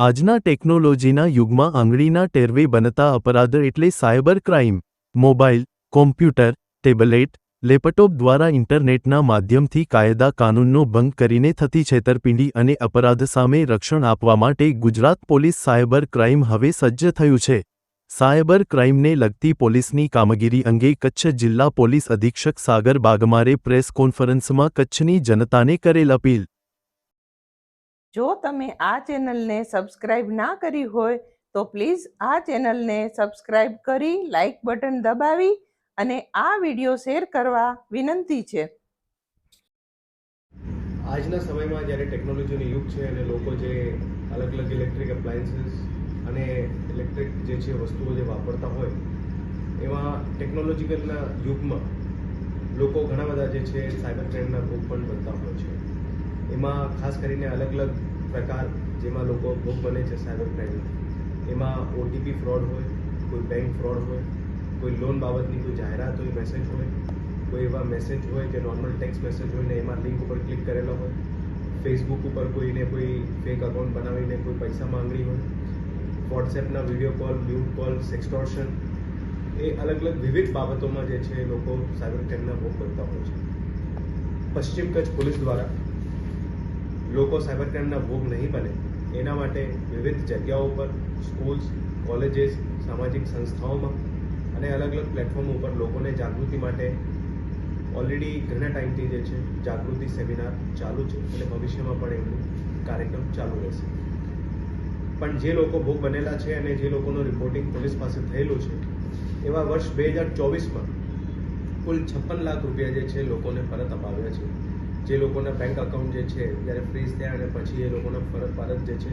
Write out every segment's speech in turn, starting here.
આજના ટેકનોલોજીના યુગમાં આંગળીના ટેરવે બનતા અપરાધ એટલે cyber crime. Mobile, computer, tablet, laptop દ્વારા ઇન્ટરનેટના માધ્યમથી કાયદા કાનૂનનો ભંગ કરીને થતી છેતરપિંડી અને અપરાધ સામે રક્ષણ આપવા માટે ગુજરાત પોલીસ સાયબર ક્રાઇમ હવે સજ્જ થયું છે. સાયબર ક્રાઇમને લગતી પોલીસની કામગીરી અંગે કચ્છ જિલ્લા પોલીસ અધિક્ષક સાગર બાગમારે પ્રેસ કોન્ફરન્સમાં કચ્છની જનતાને કરેલ અપીલ. જો તમે આ ચેનલને સબસ્ક્રાઇબ ના કરી હોય તો પ્લીઝ આ ચેનલને સબસ્ક્રાઇબ કરી લાઇક બટન દબાવી અને આ વિડીયો શેર કરવા વિનંતી છે. આજના સમયમાં જ્યારે ટેકનોલોજીનો યુગ છે અને લોકો જે અલગ અલગ ઇલેક્ટ્રિક એપ્લાયન્સીસ અને ઇલેક્ટ્રિક જે છે વસ્તુઓ જે વાપરતા હોય એમાં ટેકનોલોજીકલના યુગમાં લોકો ઘણા બધા જે છે સાયબર ક્રાઇમના ભોગ પણ બનતા હોય છે. એમાં ખાસ કરીને અલગ અલગ પ્રકાર જેમાં લોકો ભોગ બને છે સાયબર ક્રાઇમના. એમાં ઓટીપી ફ્રોડ હોય, કોઈ બેંક ફ્રોડ હોય, કોઈ લોન બાબતની કોઈ જાહેરાત હોય, મેસેજ હોય, કોઈ એવા મેસેજ હોય જે નોર્મલ ટેક્સ્ટ મેસેજ હોય ને એમાં લિંક ઉપર ક્લિક કરેલો હોય, ફેસબુક ઉપર કોઈને કોઈ ફેક અકાઉન્ટ બનાવીને કોઈ પૈસા માંગણી હોય, વોટ્સએપના વિડીયો કોલ, ન્યૂડ કોલ, સેક્સટોર્શન, એ અલગ અલગ વિવિધ બાબતોમાં જે છે લોકો સાયબર ક્રાઇમના ભોગ બનતા હોય છે. પશ્ચિમ કચ્છ પોલીસ દ્વારા લોકો સાયબર ક્રાઇમના ભોગ નહીં બને એના માટે વિવિધ જગ્યાઓ પર સ્કૂલ્સ, કોલેજીસ, સામાજિક સંસ્થાઓમાં અને અલગ અલગ પ્લેટફોર્મ ઉપર લોકોને જાગૃતિ માટે ઓલરેડી ઘણા ટાઈમથી જે છે જાગૃતિ સેમિનાર ચાલુ છે અને ભવિષ્યમાં પણ એમનું કાર્યક્રમ ચાલુ રહેશે. પણ જે લોકો ભોગ બનેલા છે અને જે લોકોનું રિપોર્ટિંગ પોલીસ પાસે થયેલું છે એવા વર્ષ 2024માં કુલ 56 લાખ રૂપિયા જે છે લોકોને પરત અપાવ્યા છે. જે લોકોના બેંક અકાઉન્ટ જે છે જ્યારે ફ્રીઝ થયા અને પછી એ લોકોના પરત જે છે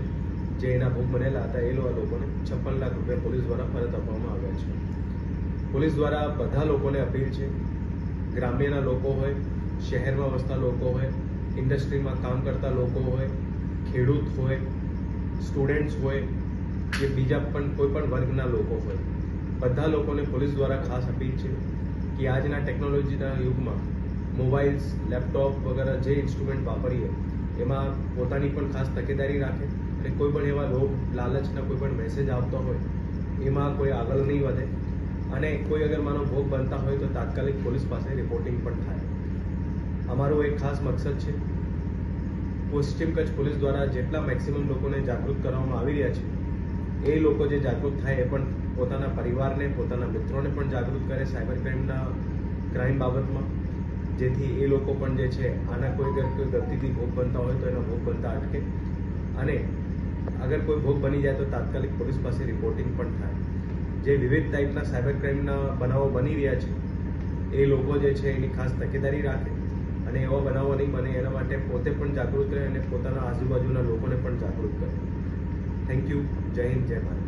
જે એના ભોગ બનેલા હતા એ લોકોને 56 લાખ રૂપિયા પોલીસ દ્વારા પરત આપવામાં આવ્યા છે. પોલીસ દ્વારા બધા લોકોને અપીલ છે, ગ્રામ્યના લોકો હોય, શહેરમાં વસતા લોકો હોય, ઇન્ડસ્ટ્રીમાં કામ કરતા લોકો હોય, ખેડૂત હોય, સ્ટુડન્ટ્સ હોય, કે બીજા પણ કોઈ પણ વર્ગના લોકો હોય, બધા લોકોને પોલીસ દ્વારા ખાસ અપીલ છે કે આજના ટેકનોલોજીના યુગમાં મોબાઈલ્સ, લેપટોપ વગેરે જે ઇન્સ્ટ્રુમેન્ટ વાપરીએ એમાં પોતાની પણ ખાસ તકેદારી રાખે અને કોઈ પણ એવા લોભ લાલચના કોઈ પણ મેસેજ આવતો હોય એમાં કોઈ આગળ નહીં વધે અને કોઈ અગર માનો ભોગ બનતા હોય તો તાત્કાલિક પોલીસ પાસે રિપોર્ટિંગ પણ થાય. અમારો એક ખાસ મકસદ છે પશ્ચિમ કચ્છ પોલીસ દ્વારા જેટલા મેક્સિમમ લોકોને જાગૃત કરવામાં આવી રહ્યા છે એ લોકો જે જાગૃત થાય એ પણ પોતાના પરિવારને, પોતાના મિત્રોને પણ જાગૃત કરે સાયબર ક્રાઇમ બાબતમાં, જેથી એ લોકો પણ જે છે આના કોઈ ગતિથી ભોગ બનતા હોય તો એના ભોગ બનતા અટકે અને અગર કોઈ ભોગ બની જાય તો તાત્કાલિક પોલીસ પાસે રિપોર્ટિંગ પણ થાય. જે વિવિધ ટાઈપના સાયબર ક્રાઇમના બનાવો બની રહ્યા છે એ લોકો જે છે એની ખાસ તકેદારી રાખે અને એવા બનાવો નહીં બને એના માટે પોતે પણ જાગૃત રહે અને પોતાના આજુબાજુના લોકોને પણ જાગૃત કરે. Thank you. જય હિન્દ, જય ભારત.